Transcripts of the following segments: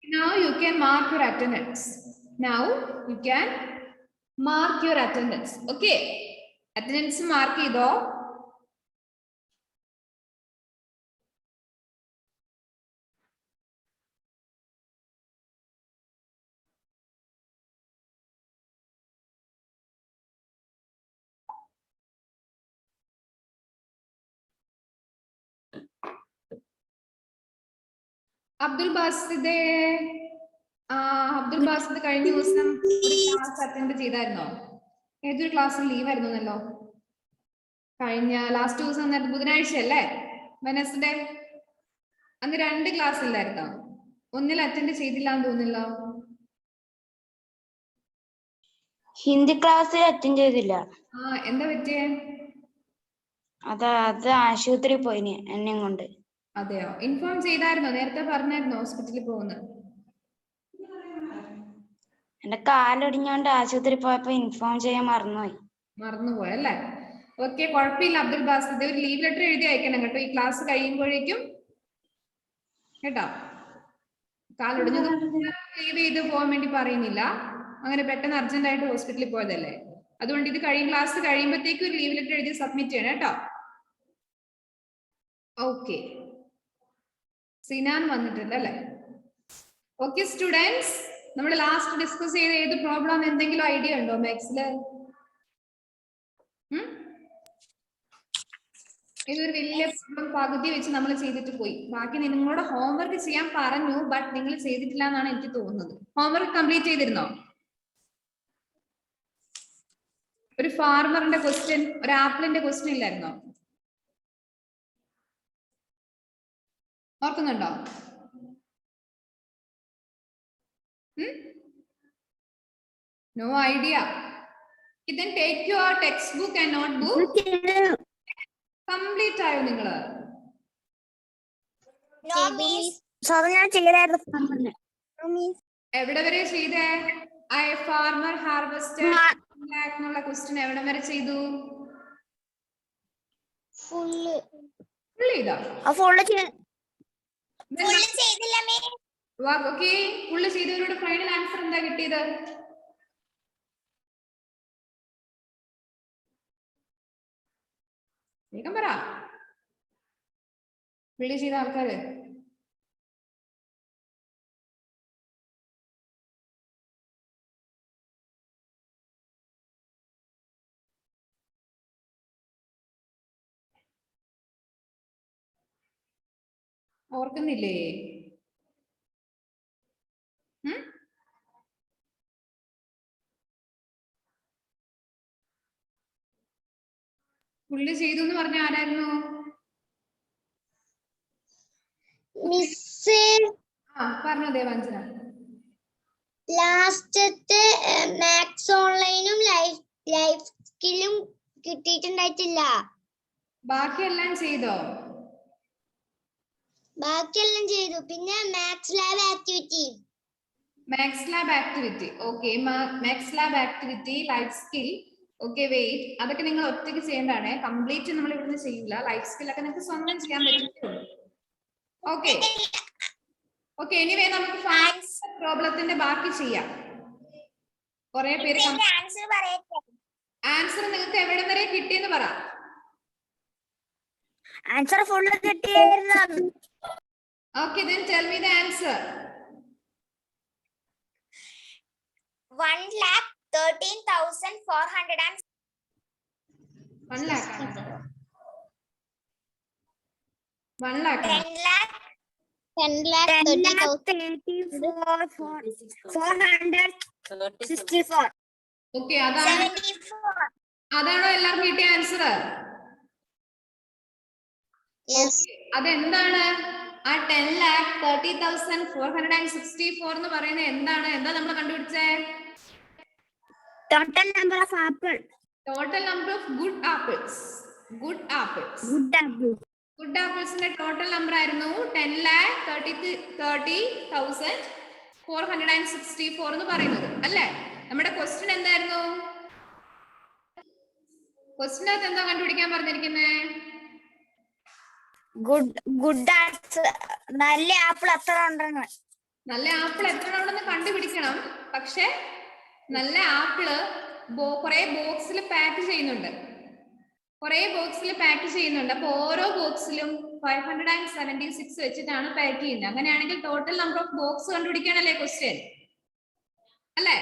Now you can mark your attendance. Now you can mark your attendance. Okay. Attendance mark ചെയ്തോ? അബ്ദുൽ ബാസിദേ, അബ്ദുൽ ബാസിദ് കഴിഞ്ഞ ദിവസം ഒരു class attend ചെയ്തായിരുന്നോ? ഏതൊരു ക്ലാസ്സിൽ ലീവ് ആയിരുന്നല്ലോ? കഴിഞ്ഞ ലാസ്റ്റ് ദിവസം ബുധനാഴ്ച അല്ലേ? വെനസ്ഡേ. അന്ന് 2 ക്ലാസ് ഇല്ലായിരുന്നോ? ഒന്നിൽ അറ്റൻഡ് ചെയ്തില്ല എന്ന് തോന്നില്ലോ? ഹിന്ദി ക്ലാസ്സിൽ അറ്റൻഡ് ചെയ്തില്ല. എന്താ പറ്റിയേ? അത് ആശുപത്രി പോയിന് എന്നെ കൊണ്ട്. അതെയോ? ഇൻഫോം ചെയ്തായിരുന്നോ? നേരത്തെ പറഞ്ഞായിരുന്നോ ഹോസ്പിറ്റലിൽ പോകുന്നത്? എന്റെ കാലൊടിഞ്ഞോണ്ട് ആശുപത്രി പോയപ്പോ ഇൻഫോം ചെയ്യാൻ മറന്നുപോയല്ലേ? ഓക്കെ, കുഴപ്പമില്ല അബ്ദുൽ ബാസിദ്. ഒരു ലീവ് ലെറ്റർ എഴുതി അയക്കണം കേട്ടോ, ഈ ക്ലാസ് കഴിയുമ്പോഴേക്കും കേട്ടോ. കാലൊടിഞ്ഞത് ലീവ് ചെയ്ത് പോകാൻ വേണ്ടി പറയുന്നില്ല, അങ്ങനെ പെട്ടെന്ന് അർജന്റ് ആയിട്ട് ഹോസ്പിറ്റലിൽ പോയതല്ലേ. അതുകൊണ്ട് ഇത് ക്ലാസ് കഴിയുമ്പോഴത്തേക്കും ഒരു ലീവ് ലെറ്റർ എഴുതി സബ്മിറ്റ് ചെയ്യണം കേട്ടോ. ഓക്കെ, സിനാൻ വന്നിട്ടുണ്ട് അല്ലേ? ഓക്കെ സ്റ്റുഡൻസ്, നമ്മൾ ലാസ്റ്റ് ഡിസ്കസ് ചെയ്ത ഏത് പ്രോബ്ലം എന്തെങ്കിലും ഐഡിയ ഉണ്ടോ മാത്സില്? ഇതൊരു വലിയ പ്രോബ്ലം പകുതി വെച്ച് നമ്മൾ ചെയ്തിട്ട് പോയി. ബാക്കി നിങ്ങളോട് ഹോംവർക്ക് ചെയ്യാൻ പറഞ്ഞു, ബട്ട് നിങ്ങൾ ചെയ്തിട്ടില്ല എന്നാണ് എനിക്ക് തോന്നുന്നത്. ഹോംവർക്ക് കംപ്ലീറ്റ് ചെയ്തിരുന്നോ? ഒരു ഫാർമറിന്റെ ക്വസ്റ്റ്യൻ, ഒരു ആപ്പിളിന്റെ ക്വസ്റ്റ്യൻ ഇല്ലായിരുന്നോ? ഓർക്കുന്നുണ്ടോ? No idea. Then take your textbook and notebook. Complete ആയോ നിങ്ങള്? എവിടെ വരെ ചെയ്തേ? ഐ ഫാർമർ ഹാർവെസ്റ്റഡ് എന്നുള്ള ക്വസ്റ്റ്യൻ എവിടെ വരെ ചെയ്തു? ഫുള്ള് ചെയ്തോ? ഓക്കെ, ഫുള്ള് ചെയ്തവരോട് ഫൈനൽ ആൻസർ എന്താ കിട്ടിയത്? വേഗം പറ, ഫുള്ള് ചെയ്ത ആൾക്കാര്. ഓർക്കുന്നില്ലേ? ഫുള്ള് ചെയ്തു എന്ന് പറഞ്ഞ ആരായിരുന്നു? പറഞ്ഞോ ദേവാഞ്ജന. ലാസ്റ്റത്തെ മാത്സ് ഓൺലൈനും ലൈഫ് സ്കില്ലും കിട്ടിയിട്ടുണ്ടായിട്ടില്ല. ബാക്കിയെല്ലാം ചെയ്തോ? ബാക്കിയെല്ലാം ചെയ്തു. പിന്നെ maths lab activity. Okay, maths lab activity, life skill. Okay wait, അതൊക്കെ നിങ്ങൾ ഒറ്റയ്ക്ക് ചെയ്യേണ്ടതാണ്. കംപ്ലീറ്റ് നമ്മൾ ഇവിടുന്ന് ചെയ്യില്ല. ലൈഫ് സ്കിൽ ഒക്കെ നിങ്ങൾക്ക് സ്വന്തം ചെയ്യാൻ പറ്റുള്ളൂ. ഓക്കെ ഓക്കെ, എനിവേ നമുക്ക് പ്രോബ്ലത്തിന്റെ ബാക്കി ചെയ്യാം. കുറെ പേര് ആൻസർ നിങ്ങൾക്ക് എവിടെ വരെ കിട്ടിയെന്ന് പറ. ആൻസർ ഫുൾ കിട്ടിയായിരുന്നു. Okay, then tell me the answer. 1,13,400. 1 lakh. 1 lakh. 10,34,464. Okay, അതാണോ എല്ലാവർക്കും കിട്ടിയ ആൻസർ? അതെന്താണ് ആ 10,30,464 എന്ന് പറയുന്നത്? എന്താ നമ്മൾ കണ്ടുപിടിച്ചേ? Total number of apples. Total number of good apples. Good apples. Good apples-ന്റെ ടോട്ടൽ നമ്പർ ആയിരുന്നു 10,30,464 എന്ന് പറയുന്നത് അല്ലേ? നമ്മുടെ ക്വസ്റ്റ്യൻ എന്തായിരുന്നു? ക്വസ്റ്റ്യനകത്ത് എന്താ കണ്ടുപിടിക്കാൻ പറഞ്ഞിരിക്കുന്നേ? ഗുഡ് ആപ്പിൾ നല്ല ആപ്പിൾ എത്ര ഉണ്ടെന്ന്. നല്ല ആപ്പിൾ എത്ര ഉണ്ടെന്ന് കണ്ടുപിടിക്കണം. പക്ഷെ നല്ല ആപ്പിള് കുറെ ബോക്സിൽ പാക്ക് ചെയ്യുന്നുണ്ട്. അപ്പൊ ഓരോ ബോക്സിലും 576 വെച്ചിട്ടാണ് പാക്ക് ചെയ്യുന്നത്. അങ്ങനെയാണെങ്കിൽ ടോട്ടൽ നമ്പർ ഓഫ് ബോക്സ് കണ്ടുപിടിക്കാനല്ലേ ക്വസ്റ്റ്യൻ അല്ലേ?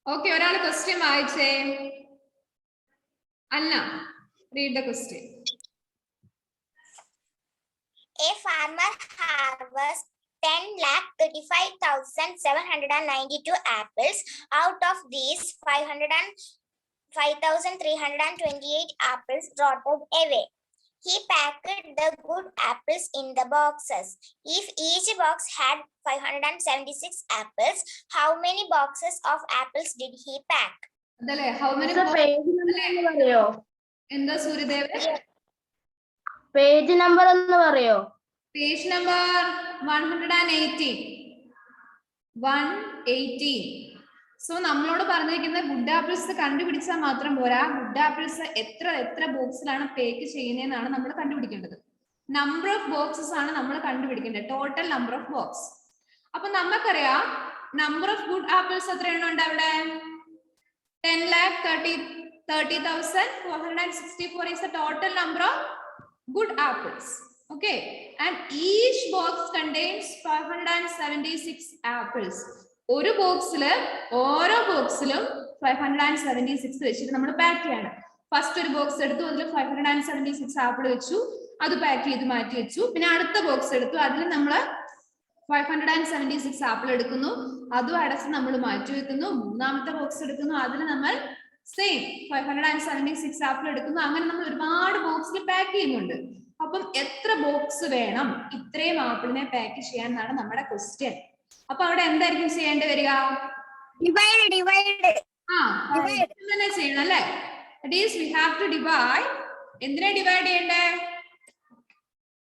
ഓക്കെ, ഒരാൾ ക്വസ്റ്റ്യൻ വായിച്ചേ. അല്ല, read the question. A farmer harvests 10,35,792 apples. Out of these, 5,328 apples rotted away. He packed the good apples in the boxes. If each box had 576 apples, how many boxes of apples did he pack? അതല്ലേ how many പറയോ? എന്താ Suryadev? Page number ഒന്ന് പറയോ? Page number 118. So നമ്മളോട് പറഞ്ഞിരിക്കുന്നത് good apples കണ്ടുപിടിച്ചാൽ മാത്രം പോരാ. ഗുഡ് ആപ്പിൾസ് എത്ര ബോക്സിലാണ് പേക്ക് ചെയ്യുന്നതെന്നാണ് നമ്മൾ കണ്ടുപിടിക്കേണ്ടത്. നമ്പർ ഓഫ് ബോക്സസ് ആണ് നമ്മൾ കണ്ടുപിടിക്കേണ്ടത്, ടോട്ടൽ നമ്പർ ഓഫ് ബോക്സ്. അപ്പൊ നമുക്കറിയാം നമ്പർ ഓഫ് ഗുഡ് ആപ്പിൾസ് എത്ര എണ്ണം ഉണ്ട് അവിടെ? 10,30,464 is the total number of good apples. Okay, and each box contains 576 apples. ഒരു ബോക്സില് ഓരോ ബോക്സിലും 576 വെച്ചിട്ട് നമ്മൾ പാക്ക് ചെയ്യാണ്. ഫസ്റ്റ് ഒരു ബോക്സ് എടുത്തു, അതിൽ 576 ആപ്പിൾ വെച്ചു, അത് പാക്ക് ചെയ്ത് മാറ്റി വെച്ചു. പിന്നെ അടുത്ത ബോക്സ് എടുത്തു, അതിൽ നമ്മൾ 576 ആപ്പിൾ എടുക്കുന്നു, അതും അടച്ച് നമ്മൾ മാറ്റി വെക്കുന്നു. മൂന്നാമത്തെ ബോക്സ് എടുക്കുന്നു, അതിൽ നമ്മൾ സെയിം 576 ആപ്പിൾ എടുക്കുന്നു. അങ്ങനെ നമ്മൾ ഒരുപാട് ബോക്സിൽ പാക്ക് ചെയ്യുന്നുണ്ട്. അപ്പം എത്ര ബോക്സ് വേണം ഇത്രയും ആപ്പിളിനെ പാക്ക് ചെയ്യാൻ എന്നാണ് നമ്മുടെ ക്വസ്റ്റ്യൻ. അപ്പൊ അവിടെ എന്തായിരിക്കും ചെയ്യേണ്ടി വരിക? തന്നെ ചെയ്യണം അല്ലേ? we have to divide. എന്തിനാ ഡിവൈഡ് ചെയ്യണ്ടേ?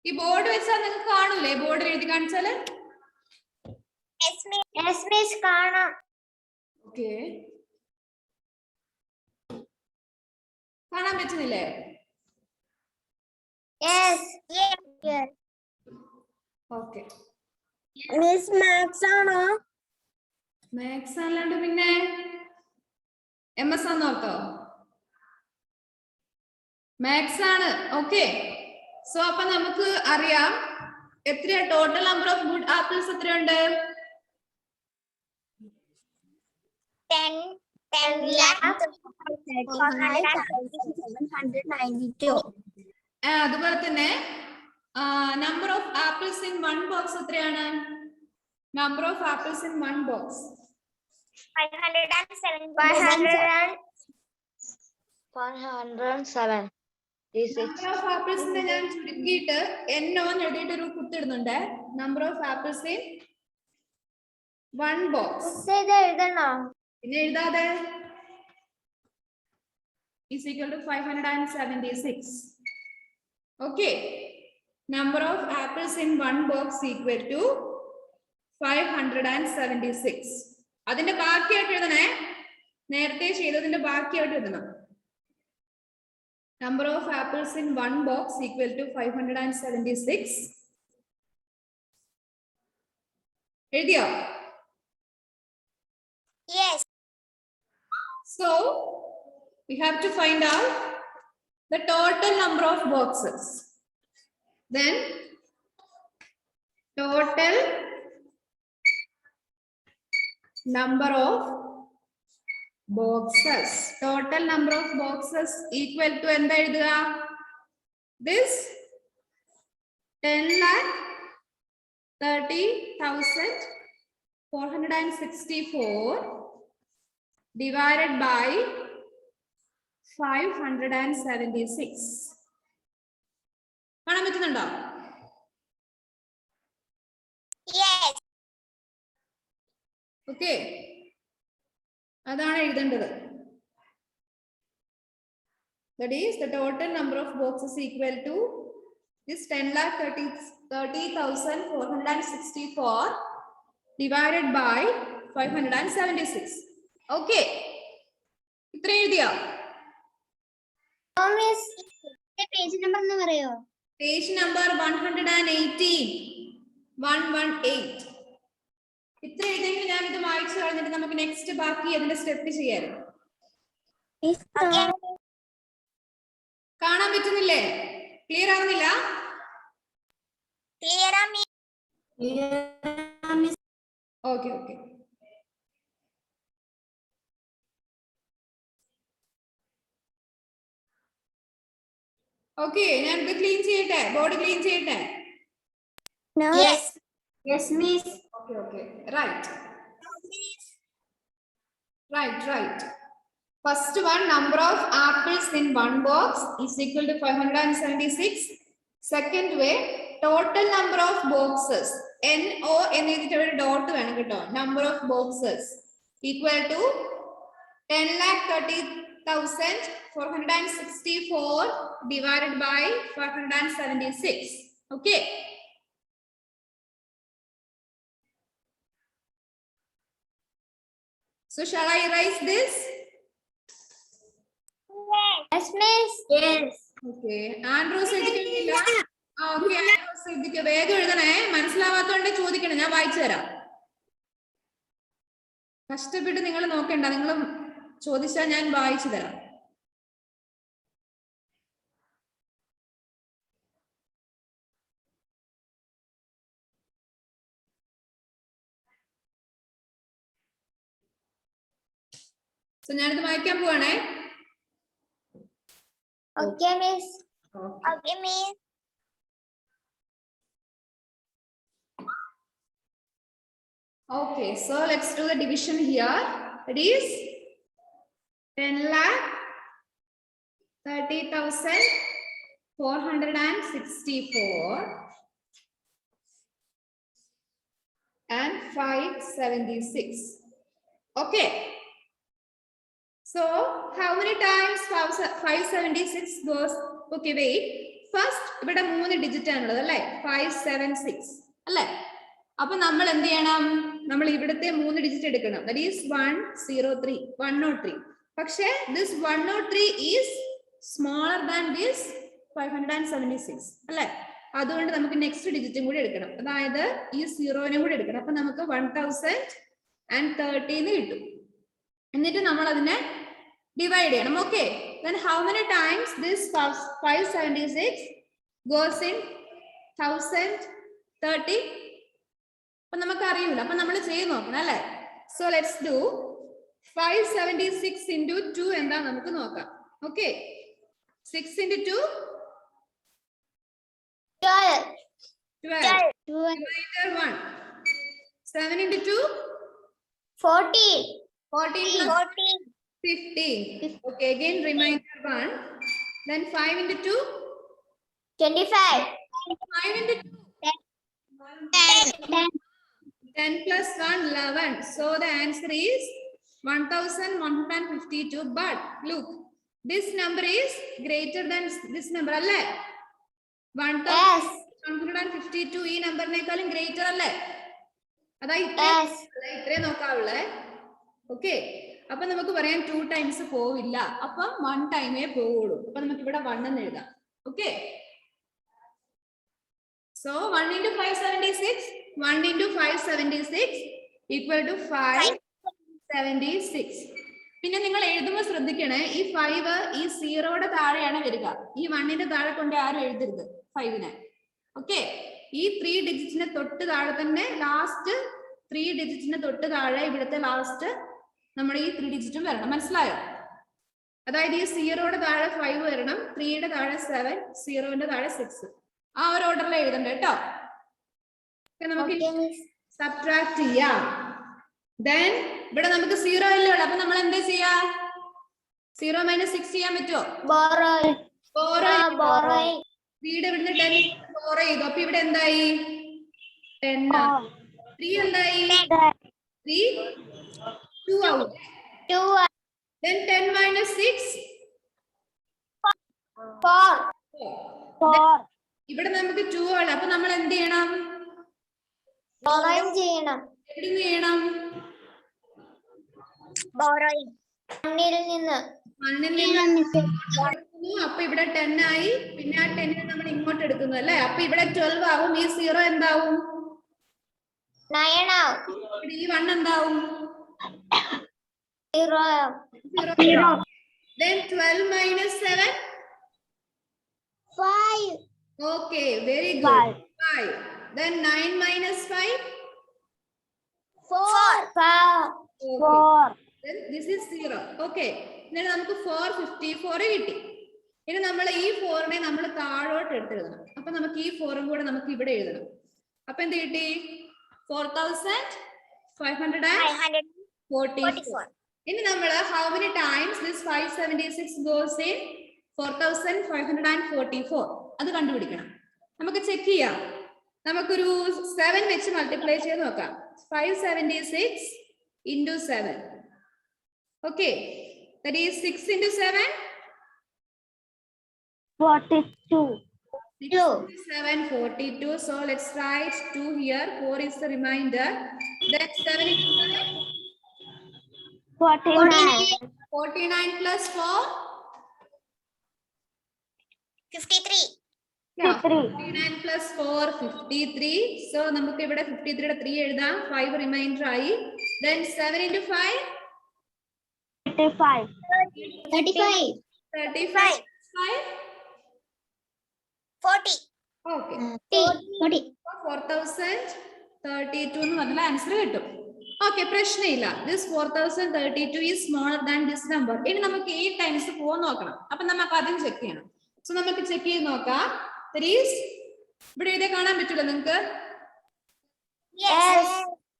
ഈ ബോർഡ് വെച്ചാൽ നിങ്ങൾക്ക് കാണൂലേ? ബോർഡിൽ എഴുതി കാണിച്ചാല് കാണാം. ഓക്കെ, കാണാൻ പറ്റുന്നില്ലേ? ഓക്കെ, മിസ് മാത്സ് ആണോ? മാത്സ് അല്ലാണ്ട് പിന്നെ MS ആന്ന് ഓർത്തോ? മാത്സ് ആണ്. ഓക്കെ, സോ അപ്പൊ നമുക്ക് അറിയാം എത്രയാ total number of good apples എത്രയുണ്ട്? 10,492. അതുപോലെ തന്നെ number of apples in one box എത്രയാണ്? Number of apples in one box 507. Number of ആപ്പിൾസിനെ ഞാൻ ചുരുക്കിയിട്ട് NO എഴുതിയിട്ട് ഒരു കുത്തിടുന്നുണ്ട്. Number of apples in one box എഴുതണോ? പിന്നെ എഴുതാതെ is equal to 576. Okay, number of apples in one box equal to 576. അതിന്റെ ബാക്കിയായിട്ട് എഴുതണേ, നേരത്തെ ചെയ്തതിന്റെ ബാക്കിയായിട്ട് എഴുതണം. Number of apples in one box equal to 576. എഴുതിയോ? Yes. So we have to find out the total number of boxes. Then total number of boxes. Total number of boxes equal to എന്താ എഴുതുക? This 10,30,464 divided by 576. കാണാൻ പറ്റുന്നുണ്ടോ? Yes. Okay, അതാണ് എഴുതേണ്ടത്. That is the total number of boxes equal to this 10,30,464 divided by 576. Okay, ഇത്ര എഴുതിയോ? Page number ഒന്ന് പറയോ? Page number 118. 118. ഇത്ര എഴുതെങ്കിൽ ഞാൻ ഇത് വായിച്ചു കളഞ്ഞിട്ട് നമുക്ക് നെക്സ്റ്റ് ബാക്കി അതിന്റെ സ്റ്റെപ്പ് ചെയ്യാം. കാണാൻ പറ്റുന്നില്ലേ? ക്ലിയർ ആവുന്നില്ല? Okay okay. ഓക്കെ, ഞാൻ ഇത് ക്ലീൻ ചെയ്യട്ടെ, ബോർഡ് ക്ലീൻ ചെയ്യട്ടെ. Yes, miss. Okay, okay. Right. Right. First one, number of apples in one box is equal to 576. Second way, total number of boxes. NO എന്നിട്ട് ഒരു dot വേണം കേട്ടോ. Number of boxes equal to 10,30,464 divided by 576. Okay. So shall I erase this? Yes, miss. Yes. Okay. Andrews എഴുതിക്കില്ല. Okay, Andrews എഴുതിക്കോ. വേഗം എഴുതണേ. മനസ്സിലാവാത്തോണ്ട് ചോദിക്കണം, ഞാൻ വായിച്ചു തരാം. കഷ്ടപ്പെട്ട് നിങ്ങൾ നോക്കണ്ട, നിങ്ങൾ ചോദിച്ചാൽ ഞാൻ വായിച്ചു തരാം. So ഞാനിത് വായിക്കാൻ പോവാണേ. Okay, miss. Okay, miss. Okay, so let's do the division here. It is 10,30,464 and 576. Okay. So how many times 576 goes? Okay, wait. First, ഇവിടെ 3 ഡിജിറ്റ് ആണുള്ളത് അല്ലേ? 576 അല്ലേ? അപ്പൊ നമ്മൾ എന്ത് ചെയ്യണം? നമ്മൾ ഇവിടുത്തെ 3 ഡിജിറ്റ് എടുക്കണം. That is 103, 103. പക്ഷേ this 103 is smaller than this 576 അല്ലേ? അതുകൊണ്ട് നമുക്ക് നെക്സ്റ്റ് ഡിജിറ്റും കൂടി എടുക്കണം. അതായത് ഈ 0നും കൂടി എടുക്കണം. അപ്പൊ നമുക്ക് 1030 കിട്ടും. എന്നിട്ട് നമ്മൾ അതിനെ ഡിവൈഡ് ചെയ്യണം. Okay, then how many times this 576 goes in 1030? അപ്പൊ നമുക്ക് അറിയില്ല, അപ്പൊ നമ്മൾ ചെയ്ത് നോക്കണം അല്ലേ? So let's do 576 into 2 എന്താ നമുക്ക് നോക്കാം. Okay, 6 into 2 12. Remainder 1. 7 into 2 14. 14 plus 15. Okay, again remainder 1. Then 5 into 2 25. 5 into 2 10 plus 1 11. So the answer is 1152. But look, this number is greater than this number alle. 1152 ഈ നമ്പറിനേക്കാളും ഗ്രേറ്റർ അല്ലേ? അതായത് ഇത്രേ നോക്കാവുള്ളേ. Okay, അപ്പൊ നമുക്ക് പറയാം 2 ടൈംസ് പോവില്ല, അപ്പം 1 ടൈമേ പോവുള്ളൂ. അപ്പൊ നമുക്ക് ഇവിടെ 1 എന്ന് എഴുതാം. Okay, so 1 into 576, 1 into 576 equal to 576. പിന്നെ നിങ്ങൾ എഴുതുമ്പോൾ ശ്രദ്ധിക്കണേ, ഈ 5 ഈ 0യുടെ താഴെയാണ് വരിക. ഈ 1ന്റെ താഴെ കൊണ്ട് ആരും എഴുതരുത് 5നെ. ഓക്കെ, ഈ 3 ഡിജിറ്റിന് തൊട്ട് താഴെ തന്നെ ലാസ്റ്റ് 3 ഡിജിറ്റിന് തൊട്ട് താഴെ ഇവിടുത്തെ ലാസ്റ്റ് നമ്മുടെ ഈ 3 ഡിജിറ്റും വരണം. മനസ്സിലായോ? അതായത് ഈ 0യുടെ താഴെ 5 വരണം, 3യുടെ താഴെ 7, 0ന്റെ താഴെ 6. ആ ഒരു ഓർഡറിൽ എഴുതണ്ട കേട്ടോ. നമുക്ക് സബ്ട്രാക്ട് ചെയ്യാം. Then ഇവിടെ നമുക്ക് 0 ഇല്ലേ ഉള്ളൂ, അപ്പൊ നമ്മൾ എന്താ ചെയ്യാ? 0 minus 6 ചെയ്യാൻ പറ്റുമോ? Borrow. 3 ഇവിടുന്ന് 10 borrow ചെയ്തു. അപ്പൊ ഇവിടെ എന്തായി? 10. 3 എന്തായി? 3 2 ആവും. Then 10 minus 6 4. ഇവിടെ നമുക്ക് 2 ആണ്. അപ്പൊ നമ്മൾ എന്ത് ചെയ്യണം? എവിടുന്ന് ചെയ്യണം? മണ്ണിൽ നിന്ന്. അപ്പൊ ഇവിടെ 10 ആയി. പിന്നെ ആ 10 നമ്മൾ ഇങ്ങോട്ട് എടുക്കുന്നു അല്ലെ? അപ്പൊ ഇവിടെ 12 ആവും. ഈ 0 എന്താവും? 9 ആവും. ഈ 1 എന്താവും? 0. 0. Then 12 minus 7. 5. Okay, very good. 5. Then 9 minus 5. 4. Okay. Then this is 0. Okay. Then നമുക്ക് 454 കിട്ടി. ഇനി നമ്മൾ ഈ 4നെ നമ്മൾ താഴോട്ട് എടുത്തെഴുതണം. അപ്പൊ നമുക്ക് ഈ 4ഉം കൂടെ നമുക്ക് ഇവിടെ എഴുതണം. അപ്പൊ എന്ത് കിട്ടി? 4544. ഇനി നമ്മൾ how many times this 576 goes in 4544 അത് കണ്ടുപിടിക്കണം. നമുക്ക് ചെക്ക് ചെയ്യാം. നമുക്കൊരു 7 വെച്ച് മൾട്ടിപ്ലൈ ചെയ്ത് നോക്കാം. 576 into 7. Okay, that is 6 into 7. 42. 6 into 7, 42. So let's write 2 here. 4 is the remainder. Then 7 into 7. 49. 49 plus 4. 53. Yeah, 49 plus 4, 53. So നമുക്ക് ഇവിടെ 53 യുടെ 3 എഴുതാം. 5 remainder ആയി. Then 7 into 5. 35. 35. 35. 5. 40. Okay. 40. 4032 എന്ന് പറഞ്ഞാൽ ആൻസർ കിട്ടും. ഓക്കെ, പ്രശ്നമില്ല. This 4032 is smaller than this number. ഇനി നമുക്ക് 8 ടൈംസ് പോകാൻ നോക്കണം. അപ്പൊ നമുക്ക് അതും ചെക്ക് ചെയ്യണം. സോ നമുക്ക് ചെക്ക് ചെയ്ത് നോക്കാം. That is, ഇവിടെ എഴുതി കാണാൻ പറ്റില്ല നിങ്ങൾക്ക്? Yes.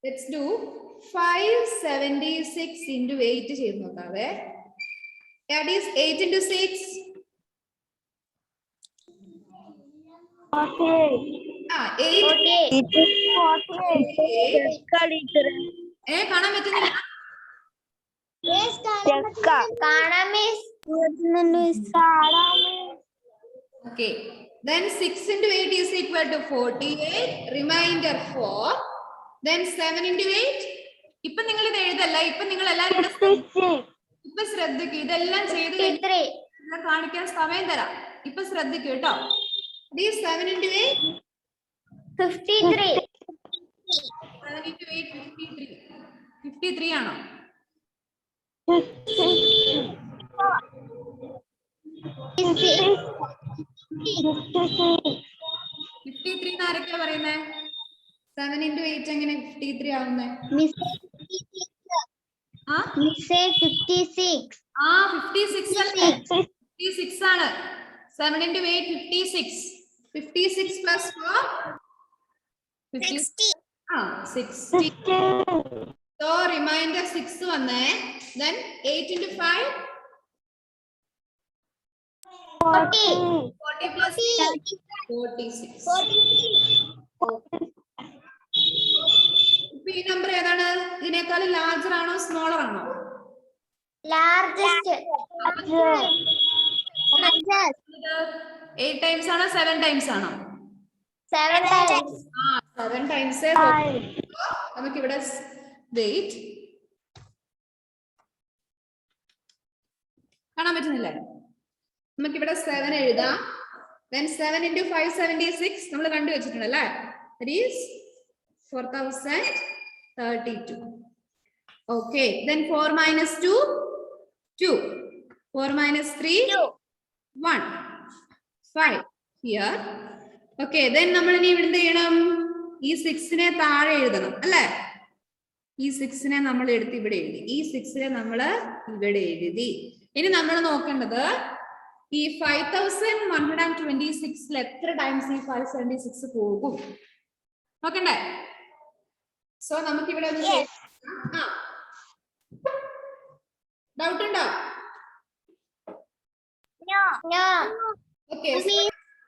Let's do 576 into 8 ചെയ്ത് നോക്കാവേ. That is 8 into 6. 48. 8. 48. കാണാൻ പറ്റുന്നില്ല? Yes, കാണാം miss. Okay. Then 6 into 8 is equal to 48. Remainder 4. Then 7 into 8. ഇപ്പൊ നിങ്ങൾ ഇത് എഴുതല്ല. ഇപ്പൊ നിങ്ങൾ എല്ലാവരും ഇപ്പൊ ശ്രദ്ധിക്കും. ഇതെല്ലാം ചെയ്ത് 53. കാണിക്കാൻ സമയം തരാം. ഇപ്പൊ ശ്രദ്ധിക്കും കേട്ടോ. 7 into 8. 53. 7 into 8, 53. 53 ആണോ? 53 ആരൊക്കെയാ പറയുന്നേ? 7 into 8 എങ്ങനെ 53 ആവുന്നേ? Miss ആ 56. ആ 56 അല്ലേ? 56 ആണ്. 7 into 8, 56. 56 plus 4. 60. ആ 60. So remainder 6 വന്നേ. Then 8 into 5. 40. 40 plus 46. ഇപ്പൊ ഈ നമ്പർ ഏതാണ്? ഇതിനേക്കാൾ ലാർജർ ആണോ സ്മോളർ ആണോ? Largest. 8 ടൈംസ് ആണോ 7 ടൈംസ് ആണോ? 7 times. ആ 7 ടൈംസ്. നമുക്ക് ഇവിടെ വെയിറ്റ് കാണാൻ പറ്റുന്നില്ലേ? നമുക്ക് ഇവിടെ 7 എഴുതാം. Then 7 into 576 നമ്മൾ കണ്ടു വെച്ചിട്ടുണ്ട് അല്ലേ? That is 4032. Okay. Then 4 minus 2, 2. 4 minus 3, 1. 5 here. Okay. Then നമ്മൾ ഇനി ഇവിടെ എന്ത് ചെയ്യണം? ഈ 6നെ താഴെ എഴുതണം അല്ലേ? ഈ 6നെ നമ്മൾ എടുത്ത് ഇവിടെ എഴുതി. ഈ 6നെ നമ്മൾ ഇവിടെ എഴുതി. ഇനി നമ്മൾ നോക്കേണ്ടത് ഈ 5126 എത്ര ടൈംസ് ഈ 576 പോകും നോക്കണ്ടേ? സോ നമുക്ക് ഇവിടെ ഡൗട്ട് ഉണ്ടോ? ഓക്കെ.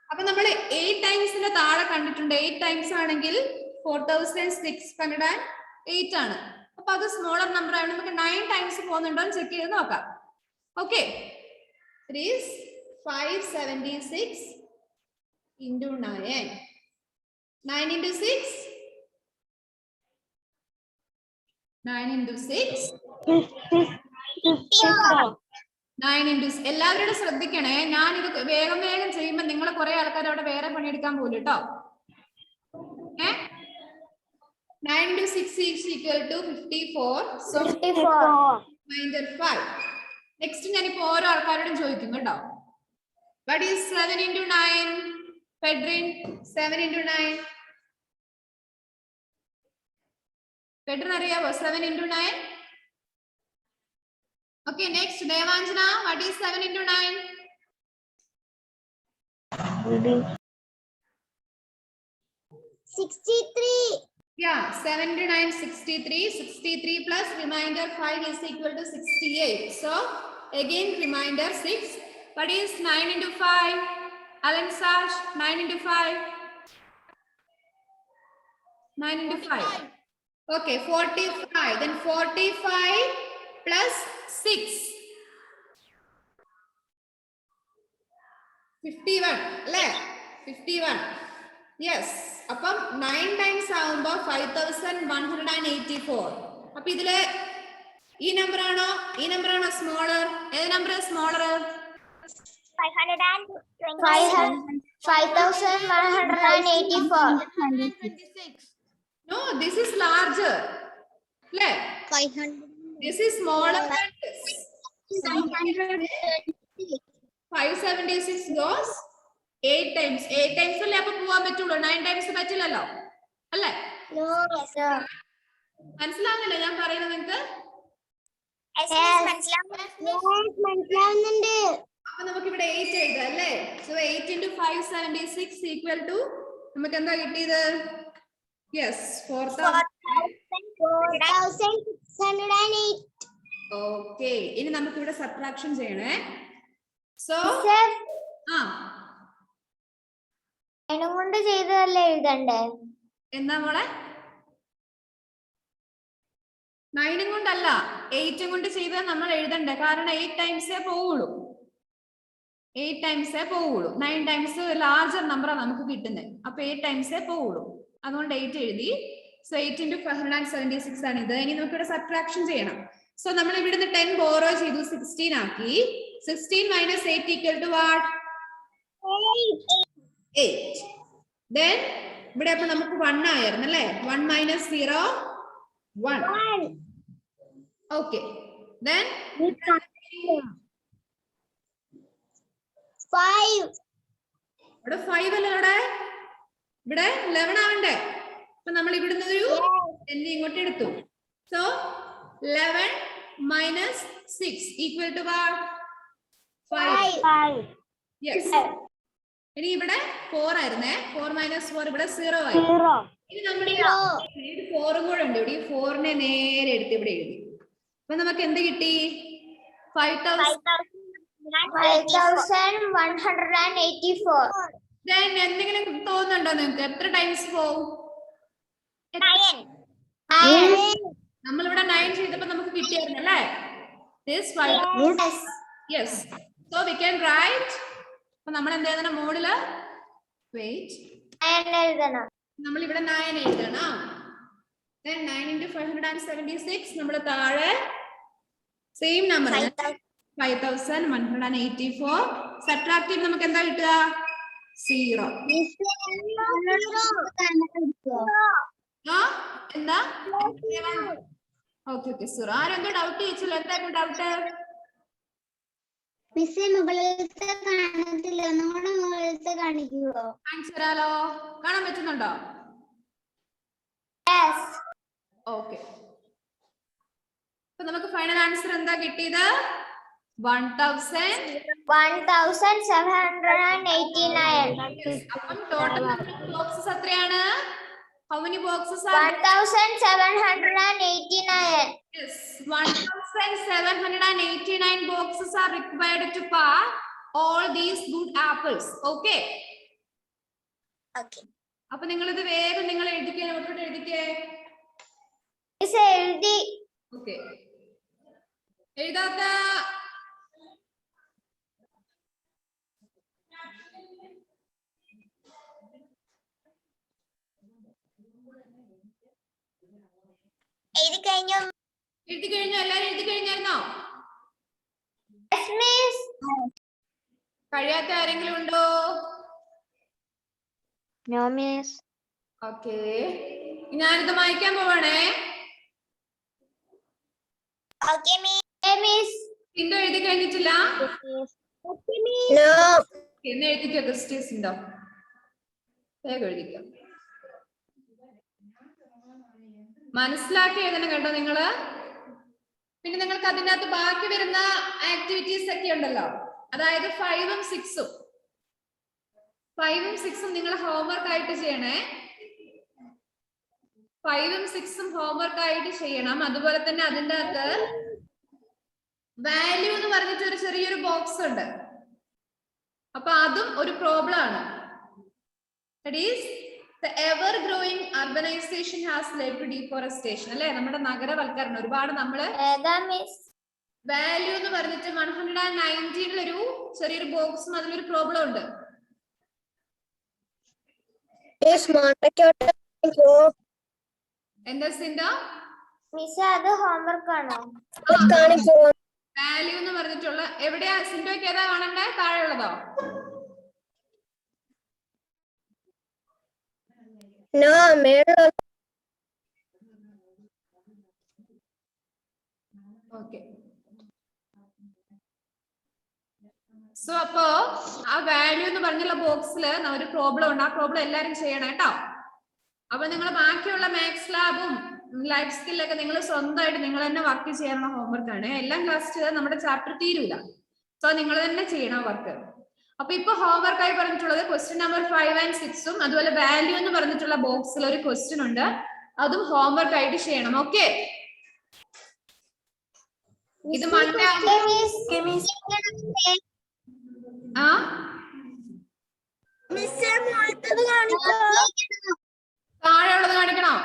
അപ്പൊ നമ്മൾ 8 ടൈംസിന്റെ താഴെ കണ്ടിട്ടുണ്ട്. 8 ടൈംസ് ആണെങ്കിൽ 4608 ആണ്. അപ്പൊ അത് സ്മോളർ നമ്പർ ആണ്. നമുക്ക് 9 ടൈംസ് പോകുന്നുണ്ടോ എന്ന് ചെക്ക് ചെയ്ത് നോക്കാം. Okay. It is 576 into 9. 9 into 6. 9 into 6. 9 into 6. എല്ലാവരും ശ്രദ്ധിക്കണേ. ഞാൻ ഇത് വേഗം വേഗം ചെയ്യുമ്പോൾ നിങ്ങൾ കുറെ ആൾക്കാർ അവിടെ വേറെ പണിയെടുക്കാൻ പോലും കേട്ടോ. 9 into 6 is equal to 54. So 54. remainder 5. Next, ഞാൻ ഇപ്പോൾ ഓരോ ആൾക്കാരോടും ചോദിക്കും കേട്ടോ. What is 7 into 9? Pedrin, 7 into 9. Pedrin അറിയാവോ 7 into 9? Okay, next, Devanjana, what is 7 into 9? Reading. 63. Yeah, 7 into 9, 63. 63 plus remainder 5 is equal to 68. So, again, remainder 6. What is 9 into 5? Alan Sash, 9 into 5. 9 into 5. Okay, 45. Then 45 plus 6. 51. Left. 51. Yes. അപ്പം 9 times ആവുമ്പോ 5184. അപ്പൊ ഇതില് ഈ number ആണോ smaller? ഏത് number smaller? 5184. No, this is larger. Left. 500. This is smaller than this. 576 goes 8 times. 8 times അല്ലേ അപ്പൊ പോവാൻ പറ്റുള്ളൂ. 9 times പറ്റില്ലല്ലോ അല്ലേ? No, sir. മനസ്സിലാവുന്നില്ല ഞാൻ പറയുന്നത് നിങ്ങൾക്ക്? മനസ്സിലാവുന്നുണ്ട്. അപ്പൊ നമുക്ക് ഇവിടെ 8 എഴുതാം അല്ലേ? So 8 into 576 equal to നമുക്ക് എന്താ കിട്ടിയത്? Yes, 4608. Okay, ഇനി നമുക്ക് ഇവിടെ സബ്ട്രാക്ഷൻ ചെയ്യണേ. So കൊണ്ട് ചെയ്തതല്ലേ എഴുതണ്ടേ? എന്താ മോളെ? 9 കൊണ്ടല്ല 8 കൊണ്ട് ചെയ്താൽ നമ്മൾ എഴുതണ്ടേ, കാരണം 8 ടൈംസേ പോവുള്ളൂ. 8 ടൈംസേ പോവുള്ളൂ. 9 ടൈംസ് ലാർജർ നമ്പറാണ് നമുക്ക് കിട്ടുന്നത്. അപ്പൊ 8 ടൈംസേ പോവുള്ളൂ. അതുകൊണ്ട് 8 എഴുതി. സോ 8 into 576 ആണ് ഇത്. ഇനി നമുക്ക് ഇവിടെ സബ്ട്രാക്ഷൻ ചെയ്യണം. സോ നമ്മൾ ഇവിടുന്ന് 10 ബോറോ ചെയ്തു, 16 ആക്കി. 16 minus 8 equal to what? 8. Then ഇവിടെ അപ്പൊ നമുക്ക് 1 ആയിരുന്നു അല്ലേ? 1 minus 0 1. Okay. Then 5. ഇവിടെ 5 അല്ലേ ഇവിടെ 11 ആവണ്ടേ? അപ്പൊ നമ്മൾ ഇവിടുന്ന് ഒരു ഇങ്ങോട്ട് എടുത്തു. So 11 minus 6 equal to what? 5. Yes. ഇനി ഇവിടെ 4 ആയിരുന്നേ. 4 minus 4 ഇവിടെ 0 ആയി. ഇനി നമ്മുടെ 4 കൂടെ ഉണ്ട്. ഇവിടെ 4നെ നേരെ എടുത്ത് ഇവിടെ എഴുതി. അപ്പൊ നമുക്ക് എന്ത് കിട്ടി? 5184. Then എന്തെങ്കിലും തോന്നുന്നുണ്ടോ നിങ്ങൾക്ക്? എത്ര ടൈംസ് പോവും? 9. നമ്മളിവിടെ 9 ചെയ്തപ്പോ നമുക്ക് കിട്ടിയായിരുന്നു അല്ലേ? This 5. Yes. So we can write. അപ്പൊ നമ്മൾ എന്ത് എഴുതണം മോഡില്? Wait. നമ്മൾ ഇവിടെ 9 എഴുതണം. Then 9 into 576 നമ്മൾ താഴെ സെയിം നമ്പർ 5184. സബ്ട്രാക്ട് ചെയ്യുമ്പോൾ നമുക്ക് എന്താ കിട്ടുക? 0. എന്താ? ഓക്കെ 0. ആരെന്തോ ഡൗട്ട് ചോദിച്ചല്ലോ, എന്തായിരുന്നു ഡൗട്ട്? മിസ്സേ മുകളിലത്തെ കാണത്തില്ല, ഒന്നുകൂടെ മുകളിലത്തെ കാണിക്കുവോ? കാണിച്ചു തരാലോ. കാണാൻ പറ്റുന്നുണ്ടോ? ഓക്കെ. അപ്പൊ നമുക്ക് ഫൈനൽ ആൻസർ എന്താ കിട്ടിയത്? 1789. അപ്പം ടോട്ടൽ ബോക്സസ് എത്രയാണ്? How many boxes are 1789. Yes, 1789 boxes are required to pack all these good apples. Okay. Okay. അപ്പൊ നിങ്ങൾ ഇത് വേഗം നിങ്ങൾ എഴുതിക്കേ, നോട്ടോട്ട് എഴുതിക്കേ. എഴുതി. ഓക്കെ. എഴുതാത്ത എഴുതി കഴിഞ്ഞോ? എല്ലാരും എഴുതി കഴിഞ്ഞായിരുന്നോ? കഴിയാത്ത ആരെങ്കിലും ഉണ്ടോ? No, miss. Okay. ഞാനിത് വായിക്കാൻ പോവാണേ. Okay, miss. സിന്ധു എഴുതി കഴിഞ്ഞിട്ടില്ല? No. എന്ന് എഴുതിക്കോ ക്രിസ്റ്റീസ് ഉണ്ടോ? വേഗം എഴുതിക്കോ. മനസ്സിലാക്കി എഴുതണം കേട്ടോ നിങ്ങള്. പിന്നെ നിങ്ങൾക്ക് അതിൻ്റെ അകത്ത് ബാക്കി വരുന്ന ആക്ടിവിറ്റീസ് ഒക്കെ ഉണ്ടല്ലോ, അതായത് 5ഉം 6ഉം 5ഉം 6ഉം നിങ്ങൾ ഹോംവർക്ക് ആയിട്ട് ചെയ്യണേ. 5ഉം 6ഉം ഹോംവർക്ക് ആയിട്ട് ചെയ്യണം. അതുപോലെ തന്നെ അതിൻ്റെ അകത്ത് വാല്യൂ എന്ന് പറഞ്ഞിട്ട് ഒരു ചെറിയൊരു ബോക്സ് ഉണ്ട്. അപ്പൊ അതും ഒരു പ്രോബ്ലം ആണ്. That is, the ever growing urbanization has led to deforestation. അല്ലേ, നമ്മുടെ നഗരവൽക്കരണം ഒരുപാട് നമ്മള് വാല്യൂ എന്ന് പറഞ്ഞിട്ട് 119 ചെറിയൊരു ബോക്സും അതിലൊരു പ്രോബ്ലം ഉണ്ട്. എന്താ സിൻഡോ? മിസ് അത് ഹോംവർക്ക് ആണോ? വാല്യൂ എന്ന് പറഞ്ഞിട്ടുള്ള എവിടെയാ സിൻഡോയ്ക്ക് ഏതാ കാണണ്ടേ? താഴെയുള്ളതോ? ഓക്കെ. സോ അപ്പോ ആ വാല്യൂ എന്ന് പറഞ്ഞുള്ള ബോക്സിൽ ഒരു പ്രോബ്ലം ഉണ്ട്. ആ പ്രോബ്ലം എല്ലാരും ചെയ്യണം കേട്ടോ. അപ്പൊ നിങ്ങൾ ബാക്കിയുള്ള മാത്സ് ലാബും ലൈഫ് സ്കില്ലൊക്കെ നിങ്ങൾ സ്വന്തമായിട്ട് നിങ്ങൾ തന്നെ വർക്ക് ചെയ്യാനുള്ള ഹോംവർക്ക് ആണ്. എല്ലാം ക്ലാസ് ചെയ്താൽ നമ്മുടെ ചാപ്റ്റർ തീരൂല. സോ നിങ്ങൾ തന്നെ ചെയ്യണം വർക്ക്. അപ്പൊ ഇപ്പൊ ഹോംവർക്ക് ആയി പറഞ്ഞിട്ടുള്ളത് ക്വസ്റ്റ്യൻ നമ്പർ 5 and 6ഉം അതുപോലെ വാല്യൂ എന്ന് പറഞ്ഞിട്ടുള്ള ബോക്സിൽ ഒരു ക്വസ്റ്റ്യൻ ഉണ്ട്, അതും ഹോംവർക്ക് ആയിട്ട് ചെയ്യണം. ഓക്കെ, ഇത് മൺഡേ താഴെയുള്ളത് കാണിക്കണോ?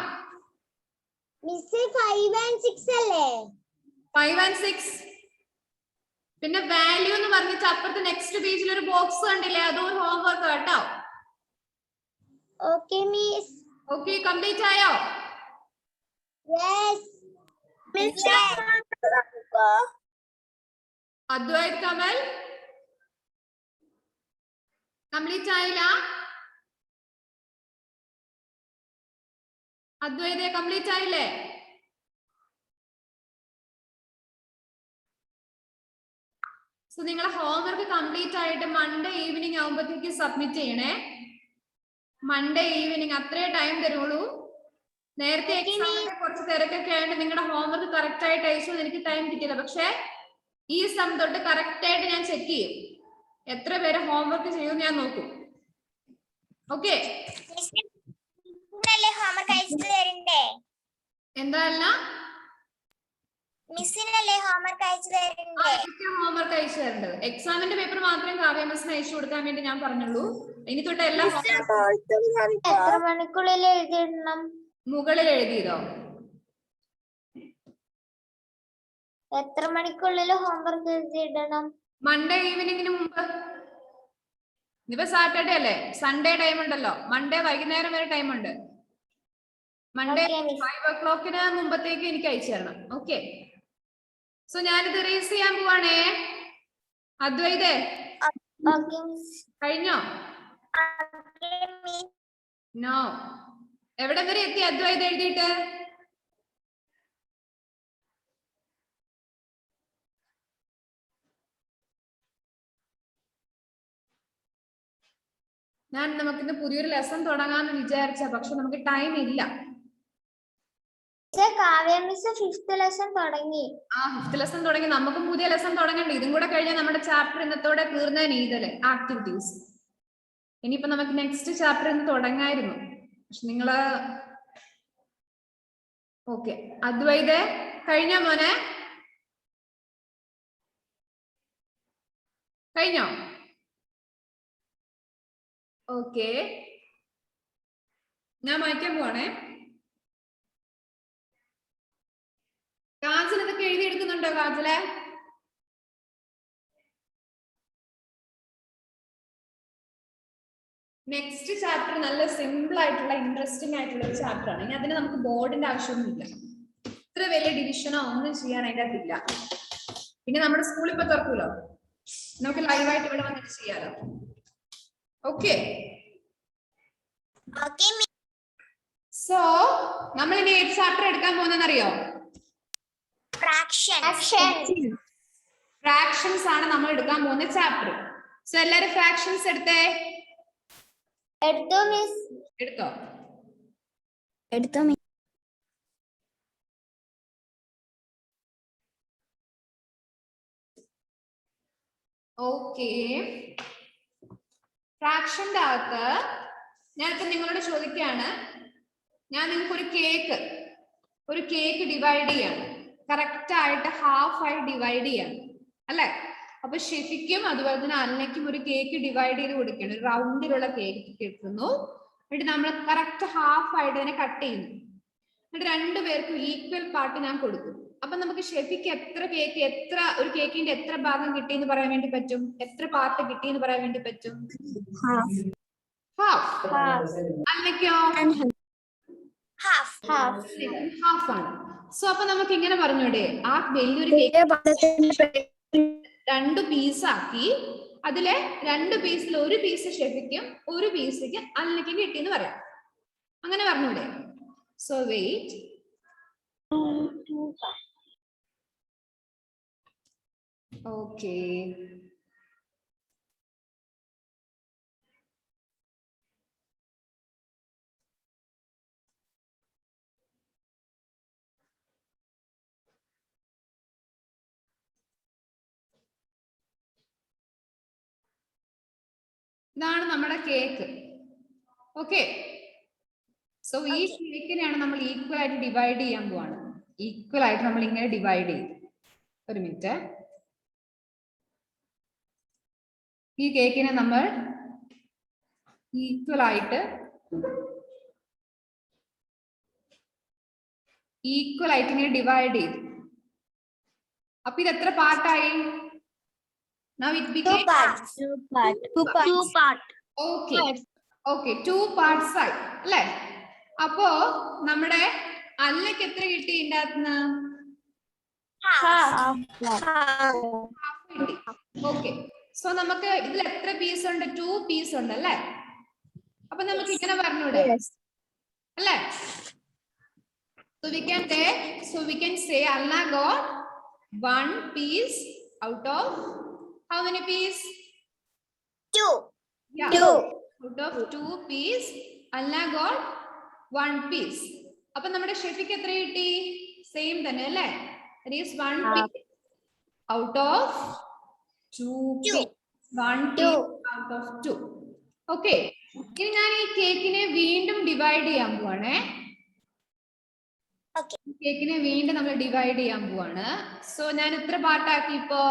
5 and 6 അല്ലേ? 5 and 6. പിന്നെ വാല്യൂ എന്ന് പറഞ്ഞിട്ട് അപ്പുറത്ത് നെക്സ്റ്റ് പേജിൽ ഒരു ബോക്സ് കണ്ടില്ലേ, അതും ഹോംവർക്ക് കേട്ടോ. Okay miss. ഓക്കെ, കംപ്ലീറ്റ് ആയോ? Yes miss. Advaith Kamal complete ആയില്ല? അദ്വൈതേ കംപ്ലീറ്റ് ആയില്ലേ? സോ നിങ്ങളെ ഹോംവർക്ക് കംപ്ലീറ്റ് ആയിട്ട് മൺഡേ ഈവനിങ് ആകുമ്പോഴത്തേക്ക് സബ്മിറ്റ് ചെയ്യണേ. മൺഡേ ഈവനിങ് അത്രേ ടൈം തരുള്ളൂ. നേരത്തെ എക്സാമിന്റെ കുറച്ച് തിരക്കൊക്കെ ആയതുകൊണ്ട് നിങ്ങളുടെ ഹോംവർക്ക് കറക്റ്റ് ആയിട്ട് അയച്ചു എനിക്ക് ടൈം കിട്ടിയില്ല. പക്ഷെ ഈ സം തൊട്ട് കറക്റ്റ് ആയിട്ട് ഞാൻ ചെക്ക് ചെയ്യും എത്ര പേര് ഹോംവർക്ക് ചെയ്യും ഞാൻ നോക്കും. ഓക്കെ, ഹോംവർക്ക് അയച്ചു തരണ്ടേ? എന്താ അല്ല മിസ്സിനല്ലേ ഹോംവർക്ക് അയച്ചു തരണ്ടേ? ഹോംവർക്ക് അയച്ചു തരേണ്ടത് എക്സാമിന്റെ പേപ്പർ മാത്രമേ കാവ്യ മിസ്സിന് അയച്ചു കൊടുക്കാൻ വേണ്ടി ഞാൻ പറഞ്ഞുള്ളൂ. ഇനി തൊട്ട് എല്ലാം എത്ര മണിക്കുള്ളിൽ എഴുതിയിടണം? മുകളിൽ എഴുതിയതോ? എത്ര മണിക്കുള്ളിൽ ഹോംവർക്ക് എഴുതിയിടണം? മൺഡേ ഈവനിങ്ങിന് മുമ്പ്. ഇപ്പൊ സാറ്റർഡേ അല്ലേ, സൺഡേ ടൈം ഉണ്ടല്ലോ. മൺഡേ വൈകുന്നേരം വരെ ടൈം ഉണ്ട്. മൺഡേ 5 o'clock മുമ്പത്തേക്ക് എനിക്ക് അയച്ചു തരണം. ഓക്കെ, സോ ഞാനിത് റേസ് ചെയ്യാൻ പോവാണേ. അദ്വൈതേ കഴിഞ്ഞോ? നോ. എവിടെ വരെ എത്തി അദ്വൈത് എഴുതിയിട്ട്? നമുക്കിന്ന് പുതിയൊരു ലെസൺ തുടങ്ങാന്ന് വിചാരിച്ച, പക്ഷെ നമുക്ക് ടൈം ഇല്ല. കാവ്യ മിസ് 5th ലെസൺ തുടങ്ങി. 5th ലെസൺ തുടങ്ങി. നമുക്കും പുതിയ ലെസൺ തുടങ്ങണ്ടേ? ഇതും കൂടെ കഴിഞ്ഞാൽ നമ്മുടെ ചാപ്റ്റർ ഇന്നത്തോടെ തീർന്നതിന് ഇതല്ലേ ആക്ടിവിറ്റീസ്. ഇനിയിപ്പോ നമുക്ക് നെക്സ്റ്റ് ചാപ്റ്റർ ഇന്ന് തുടങ്ങായിരുന്നു. പക്ഷെ നിങ്ങള് ഓക്കെ. അദ്വൈതേ കഴിഞ്ഞോ മോനെ? കഴിഞ്ഞോ? ഓക്കെ, ഞാൻ വായിക്കാൻ പോവാണേ. കാജൽ ഇതൊക്കെ എഴുതിയെടുക്കുന്നുണ്ടോ കാജലെ? നെക്സ്റ്റ് ചാപ്റ്റർ നല്ല സിമ്പിൾ ആയിട്ടുള്ള ഇൻട്രസ്റ്റിംഗ് ആയിട്ടുള്ള ഒരു ചാപ്റ്റർ ആണ്. ഇനി അതിന് നമുക്ക് ബോർഡിന്റെ ആവശ്യമൊന്നുമില്ല. ഇത്ര വലിയ ഡിവിഷനോ ഒന്നും ചെയ്യാൻ അതിൻ്റെ അകത്തില്ല. പിന്നെ നമ്മുടെ സ്കൂളിൽ ഇപ്പൊ തുറക്കൂലോ, നമുക്ക് ലൈവായിട്ട് ഇവിടെ വന്നിട്ട് ചെയ്യാലോ. ഓക്കെ, സോ നമ്മൾ ഇനി ഏത് ചാപ്റ്റർ എടുക്കാൻ പോകുന്നറിയോ? ഫ്രാക്ഷൻസ് ആണ് നമ്മൾ എടുക്കാൻ പോകുന്ന ചാപ്റ്റർ. സോ എല്ലാരും ഫ്രാക്ഷൻസ് എടുത്തോ. ഓക്കെ. ഫ്രാക്ഷന്റെ അകത്ത് ഞാനിപ്പോ നിങ്ങളോട് ചോദിക്കുകയാണ്, ഞാൻ നിങ്ങൾക്ക് ഒരു കേക്ക് ഡിവൈഡ് ചെയ്യാണ്. കറക്റ്റ് ആയിട്ട് ഹാഫ് ആയി ഡിവൈഡ് ചെയ്യാണ് അല്ലെ? അപ്പൊ ഷെഫിക്കും അതുപോലെ തന്നെ അന്നയ്ക്കും ഒരു കേക്ക് ഡിവൈഡ് ചെയ്ത് കൊടുക്കുകയാണ്. ഒരു റൗണ്ടിലുള്ള കേക്ക് കിട്ടുന്നു. എന്നിട്ട് നമ്മൾ കറക്റ്റ് ഹാഫ് ആയിട്ട് അതിനെ കട്ട് ചെയ്യുന്നു. എന്നിട്ട് രണ്ടുപേർക്കും ഈക്വൽ പാർട്ട് ഞാൻ കൊടുക്കും. അപ്പൊ നമുക്ക് ഷെഫിക്ക് ഒരു കേക്കിന്റെ എത്ര ഭാഗം കിട്ടിയെന്ന് പറയാൻ വേണ്ടി പറ്റും? എത്ര പാർട്ട് കിട്ടിയെന്ന് പറയാൻ വേണ്ടി പറ്റും? ഹാഫ്. അന്നയ്ക്കോ? ഹാഫ് ആണ്. സോ അപ്പൊ നമുക്ക് ഇങ്ങനെ പറഞ്ഞൂടെ, ആ വലിയൊരു കേക്ക് 2 പീസാക്കി അതിലെ 2 പീസിൽ ഒരു പീസ് ഷെഫിക്കും ഒരു പീസിക്ക് അന്നയ്ക്കും കിട്ടിയെന്ന് പറയാം. അങ്ങനെ പറഞ്ഞൂടെ? So wait. ഓക്കെ. ഇതാണ് നമ്മുടെ കേക്ക്. ഓക്കെ. സോ ഈ കേക്കിനെയാണ് നമ്മൾ ഈക്വൽ ആയിട്ട് ഡിവൈഡ് ചെയ്യാൻ പോവാണ്. ഈക്വൽ ആയിട്ട് നമ്മൾ ഇങ്ങനെ ഡിവൈഡ് ചെയ്യും. ഒരു മിനിറ്റ്. ഈ കേക്കിനെ നമ്മൾ ഈക്വൽ ആയിട്ട് ഇങ്ങനെ ഡിവൈഡ് ചെയ്തു. അപ്പൊ ഇത് എത്ര പാർട്ടായി? Now it became 2 parts ആയി അല്ലേ? അപ്പോ നമ്മുടെ അന്നയ്ക്ക് എത്ര കിട്ടി? ഇതിന്റെ അകത്തുനിന്ന് ഓക്കെ. സോ നമുക്ക് ഇതിൽ എത്ര പീസ് ഉണ്ട്? 2 പീസ് ഉണ്ട് അല്ലേ? അപ്പൊ നമുക്ക് ഇങ്ങനെ പറഞ്ഞൂടെ അല്ലേ? So we can say Anna got 1 piece out of how many piece? 2. Yeah. 2. Out of 2 piece Anna got 1 piece. അപ്പൊ നമ്മുടെ ഷെഫിക്ക് എത്ര കിട്ടി? സെയിം തന്നെ അല്ലേ? That is 1 piece out of 2 piece. 1 piece out of 2. Okay. ഇനി ഞാൻ ഈ കേക്കിനെ വീണ്ടും ഡിവൈഡ് ചെയ്യാൻ പോവാണേ. കേക്കിനെ വീണ്ടും നമ്മൾ ഡിവൈഡ് ചെയ്യാൻ പോവാണ്. സോ ഞാൻ എത്ര പാർട്ടാക്കി ഇപ്പോ?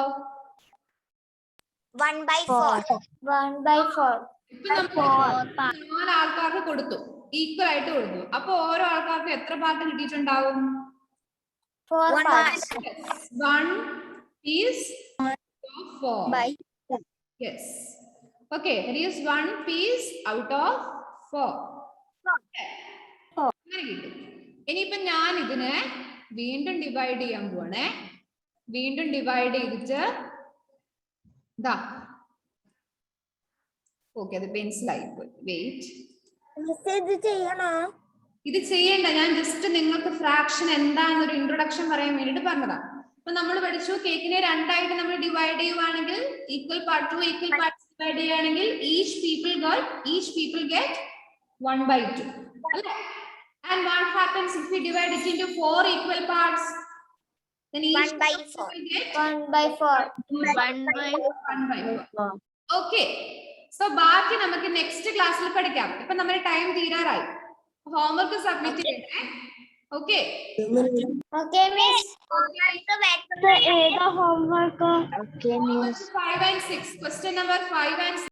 1/4. ഇപ്പൊ നമ്മൾ 4 ആൾക്കാർക്ക് കൊടുത്തു, ഈക്വൽ ആയിട്ട് കൊടുത്തു. അപ്പൊ ഓരോ ആൾക്കാർക്ക് എത്ര പാർട്ട് കിട്ടിയിട്ടുണ്ടാവും? 4 parts. 1 piece of 4. Yes. Okay, that is 1 piece out of 4. അങ്ങനെ കിട്ടും. ഇനിയിപ്പൊ ഞാൻ ഇതിനെ വീണ്ടും ഡിവൈഡ് ചെയ്യാൻ പോവാണേ. വീണ്ടും ഡിവൈഡ് ചെയ്തിട്ട് ഇതാ. ഓക്കെ, അത് പെൻസിലായി പോയി. വെയിറ്റ്. ഇത് ചെയ്യണ്ട, ഞാൻ ജസ്റ്റ് നിങ്ങൾക്ക് ഫ്രാക്ഷൻ എന്താണെന്നൊരു ഇൻട്രൊഡക്ഷൻ പറയാൻ വേണ്ടിട്ട് പറഞ്ഞതാ. അപ്പൊ നമ്മൾ പഠിച്ചു കേക്കിനെ 2 ആയിട്ട് നമ്മൾ ഡിവൈഡ് ചെയ്യുവാണെങ്കിൽ equal part 2 equal parts divide ചെയ്യുകയാണെങ്കിൽ each people get 1/2 അല്ലേ? And what happens if we divide it into 4 equal parts? Then each 1/4. will get 1/4. 1/4. Okay. So ബാക്കി നമുക്ക് നെക്സ്റ്റ് ക്ലാസ്സിൽ പഠിക്കാം. ഇപ്പൊ നമ്മുടെ ടൈം തീരാറായി. ഹോംവർക്ക് സബ്മിറ്റ് ചെയ്യണേ. ഓക്കെ. Okay, miss. ഏതാ homework? 5 and 6. Question number 5 and 6.